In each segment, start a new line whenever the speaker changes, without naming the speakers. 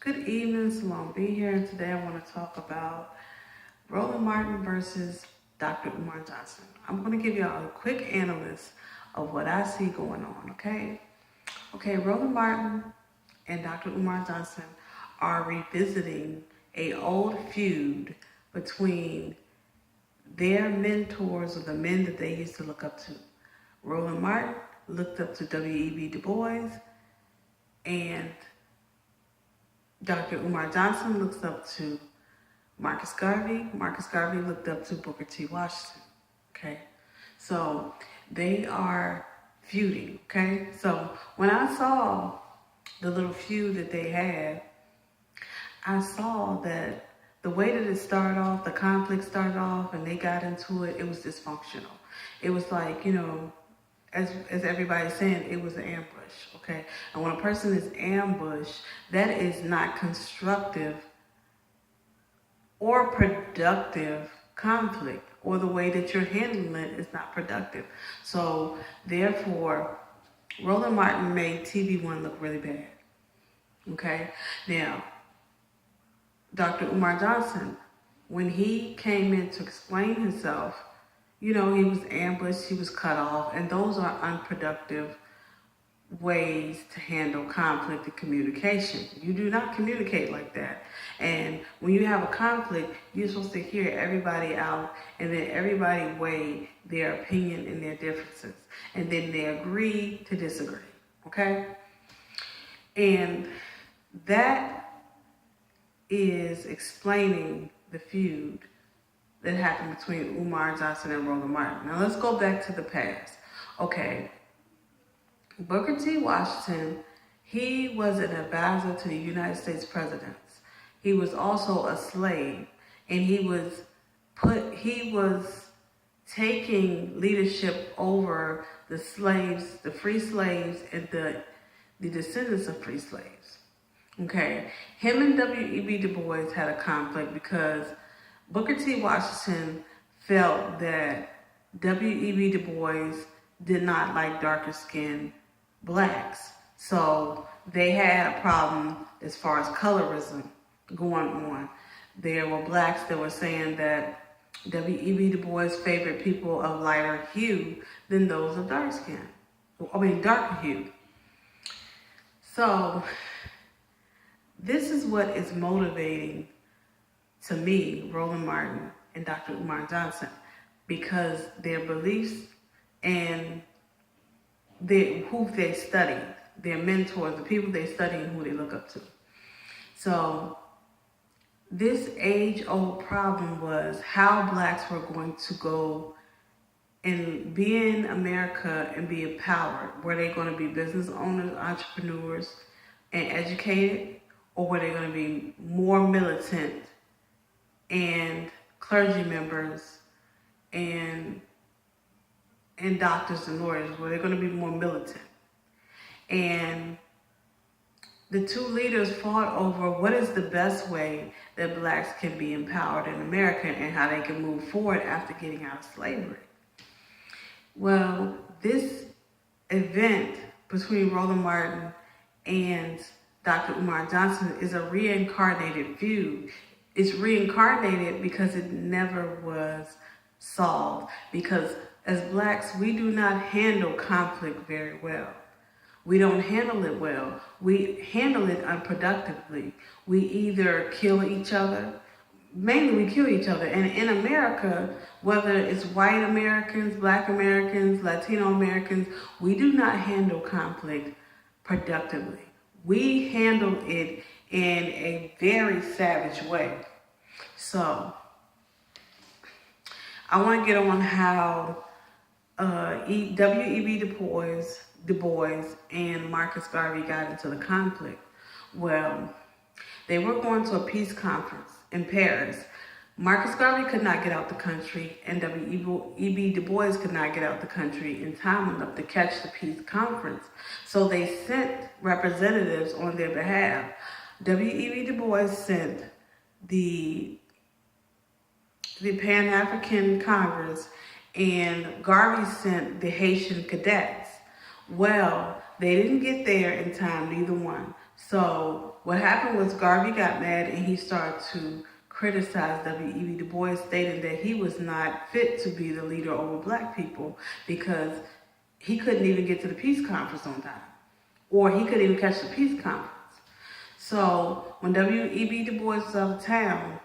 Good evening, Salon B here, and today I want to talk about Roland Martin versus Dr. Umar Johnson. I'm going to give y'all a quick analysis of what I see going on, okay? Okay, Roland Martin and Dr. Umar Johnson are revisiting an old feud between their mentors or the men that they used to look up to. Roland Martin looked up to W.E.B. Dubois, and Dr. Umar Johnson looks up to Marcus Garvey. Marcus Garvey looked up to Booker T. Washington. Okay, so they are feuding. Okay, so when I saw the little feud that they had, I saw that the way that it started off, the conflict started off, and they got into it, it was dysfunctional. It was like, as everybody's saying, it was an ambush, okay? And when a person is ambushed, that is not constructive or productive conflict, or the way that you're handling it is not productive. So therefore, Roland Martin made TV1 look really bad, okay? Now, Dr. Umar Johnson, when he came in to explain himself, he was ambushed, he was cut off, and those are unproductive ways to handle conflict and communication. You do not communicate like that. And when you have a conflict, you're supposed to hear everybody out, and then everybody weigh their opinion and their differences. And then they agree to disagree, okay? And that is explaining the feud that happened between Umar Johnson and Roland Martin. Now let's go back to the past. Okay, Booker T. Washington, he was an advisor to the United States presidents. He was also a slave, and he was taking leadership over the slaves, the free slaves, and the descendants of free slaves. Okay, him and W.E.B. Du Bois had a conflict because Booker T. Washington felt that W.E.B. Du Bois did not like darker skinned blacks. So they had a problem as far as colorism going on. There were blacks that were saying that W.E.B. Du Bois favored people of lighter hue than those of darker hue. So this is what is motivating, to me, Roland Martin and Dr. Umar Johnson, because their beliefs and who they study, their mentors, the people they study and who they look up to. So this age-old problem was how blacks were going to go and be in America and be empowered. Were they going to be business owners, entrepreneurs, and educated? Or were they going to be more militant and clergy members and doctors and lawyers? Were they going to be more militant? And the two leaders fought over what is the best way that blacks can be empowered in America and how they can move forward after getting out of slavery. Well, this event between Roland Martin and Dr. Umar Johnson is a reincarnated feud. It's reincarnated because it never was solved. Because as blacks, we do not handle conflict very well. We don't handle it well. We handle it unproductively. We either kill each other. Mainly we kill each other. And in America, whether it's white Americans, black Americans, Latino Americans, we do not handle conflict productively. We handle it in a very savage way. So I want to get on how W.E.B. Du Bois and Marcus Garvey got into the conflict. Well, they were going to a peace conference in Paris. Marcus Garvey could not get out the country, and W.E.B. Du Bois could not get out the country in time enough to catch the peace conference. So they sent representatives on their behalf. W.E.B. Du Bois sent the Pan-African Congress, and Garvey sent the Haitian cadets. Well, they didn't get there in time, neither one. So what happened was Garvey got mad and he started to criticize W.E.B. Du Bois, stating that he was not fit to be the leader over black people because he couldn't even get to the peace conference on time, or he couldn't even catch the peace conference. So when W.E.B. Du Bois was out of town,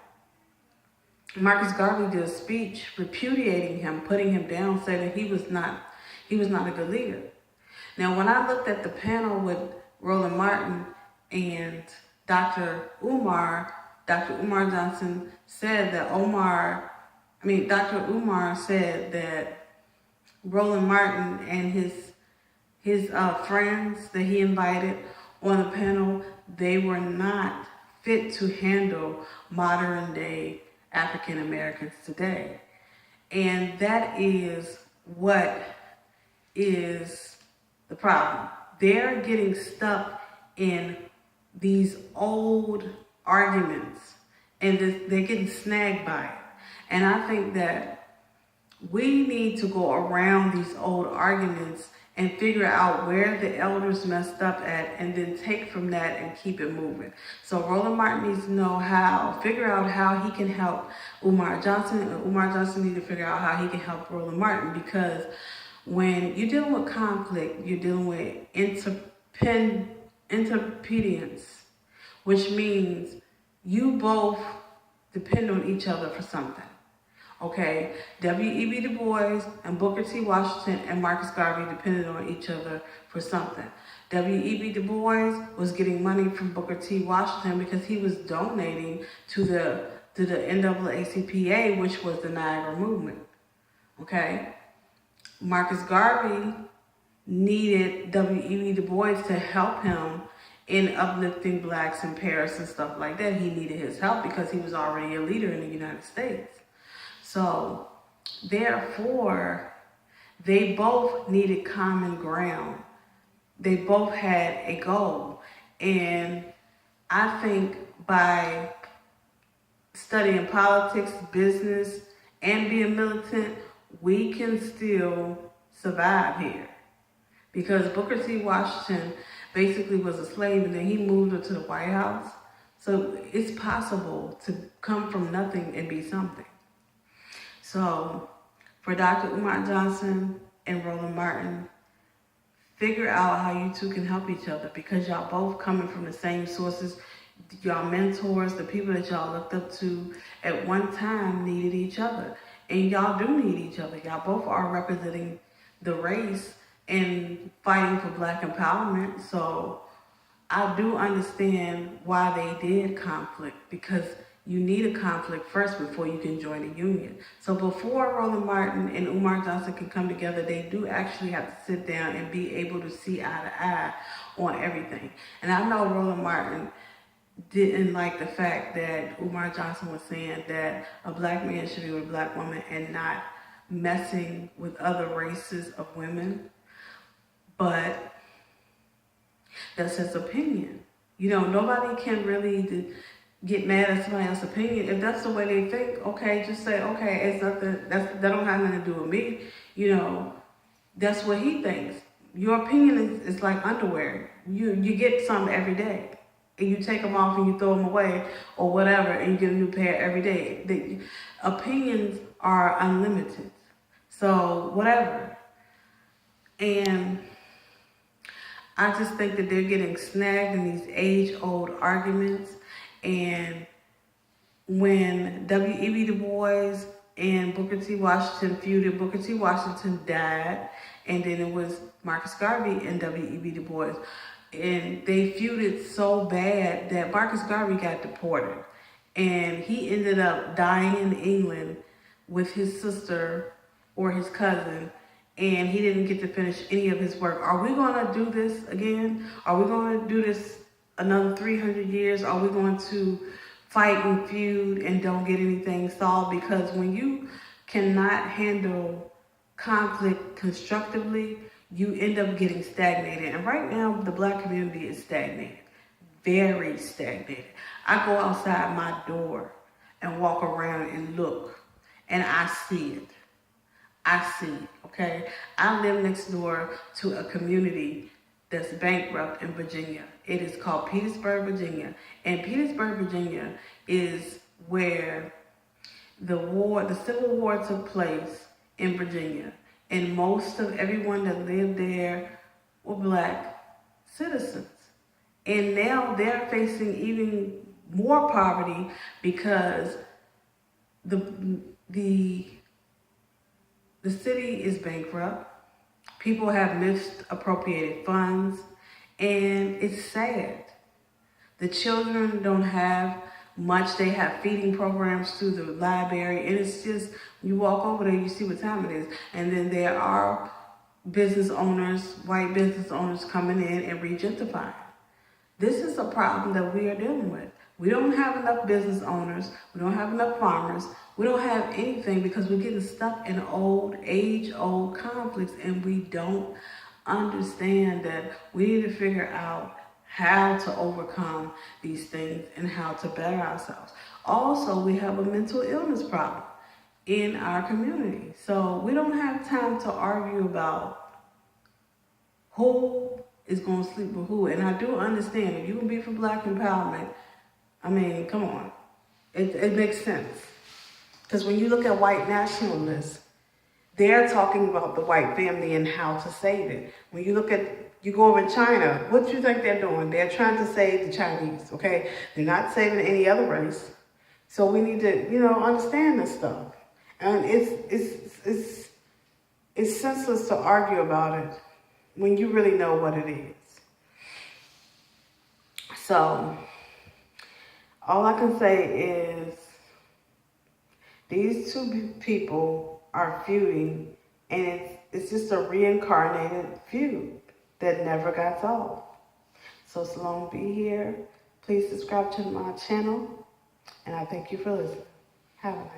Marcus Garvey did a speech repudiating him, putting him down, saying that he was not a good leader. Now, when I looked at the panel with Roland Martin and Dr. Umar Johnson said that Dr. Umar said that Roland Martin and his friends that he invited on the panel, they were not fit to handle modern day African Americans today. And that is what is the problem. They're getting stuck in these old arguments and they're getting snagged by it. And I think that we need to go around these old arguments and figure out where the elders messed up at, and then take from that and keep it moving. So Roland Martin needs to figure out how he can help Umar Johnson, and Umar Johnson needs to figure out how he can help Roland Martin, because when you're dealing with conflict, you're dealing with interdependence, which means you both depend on each other for something. Okay, W.E.B. Du Bois and Booker T. Washington and Marcus Garvey depended on each other for something. W.E.B. Du Bois was getting money from Booker T. Washington because he was donating to the NAACPA, which was the Niagara movement. Okay, Marcus Garvey needed W.E.B. Du Bois to help him in uplifting blacks in Paris and stuff like that. He needed his help because he was already a leader in the United States. So, therefore, they both needed common ground. They both had a goal. And I think by studying politics, business, and being militant, we can still survive here. Because Booker T. Washington basically was a slave and then he moved up to the White House. So it's possible to come from nothing and be something. So for Dr. Umar Johnson and Roland Martin, figure out how you two can help each other, because y'all both coming from the same sources. Y'all mentors, the people that y'all looked up to at one time, needed each other. And y'all do need each other. Y'all both are representing the race and fighting for black empowerment. So I do understand why they did conflict, because you need a conflict first before you can join a union. So before Roland Martin and Umar Johnson can come together, they do actually have to sit down and be able to see eye to eye on everything. And I know Roland Martin didn't like the fact that Umar Johnson was saying that a black man should be with a black woman and not messing with other races of women. But that's his opinion. You know, nobody can really get mad at somebody else's opinion. If that's the way they think, okay, just say, okay, it's nothing, that don't have nothing to do with me. You know, that's what he thinks. Your opinion is like underwear. You get some every day. And you take them off and you throw them away or whatever, and you get a new pair every day. The opinions are unlimited. So whatever. And I just think that they're getting snagged in these age-old arguments. And when W.E.B. Du Bois and Booker T. Washington feuded, Booker T. Washington died, and then it was Marcus Garvey and W.E.B. Du Bois. And they feuded so bad that Marcus Garvey got deported. And he ended up dying in England with his sister or his cousin, and he didn't get to finish any of his work. Are we going to do this again? Are we going to do this another 300 years? Are we going to fight and feud and don't get anything solved? Because when you cannot handle conflict constructively, you end up getting stagnated. And right now, the black community is stagnated, very stagnated. I go outside my door and walk around and look, and I see it. Okay? I live next door to a community that's bankrupt in Virginia. It is called Petersburg, Virginia. And Petersburg, Virginia is where the Civil War took place in Virginia. And most of everyone that lived there were Black citizens. And now they're facing even more poverty because the city is bankrupt. People have misappropriated funds, and it's sad. The children don't have much. They have feeding programs through the library, and it's just, you walk over there, you see what time it is. And then there are business owners, white business owners coming in and regentrifying. This is a problem that we are dealing with. We don't have enough business owners. We don't have enough farmers. We don't have anything because we're getting stuck in age-old conflicts, and we don't understand that we need to figure out how to overcome these things and how to better ourselves. Also, we have a mental illness problem in our community. So we don't have time to argue about who is going to sleep with who. And I do understand, if you can be for Black empowerment, I mean, come on. It makes sense. Because when you look at white nationalists, they're talking about the white family and how to save it. When you look at, you go over in China, what do you think they're doing? They're trying to save the Chinese, okay? They're not saving any other race. So we need to, understand this stuff. And it's senseless to argue about it when you really know what it is. So, all I can say is these two people are feuding, and it's just a reincarnated feud that never got solved. So long be here. Please subscribe to my channel, and I thank you for listening. Have a nice day.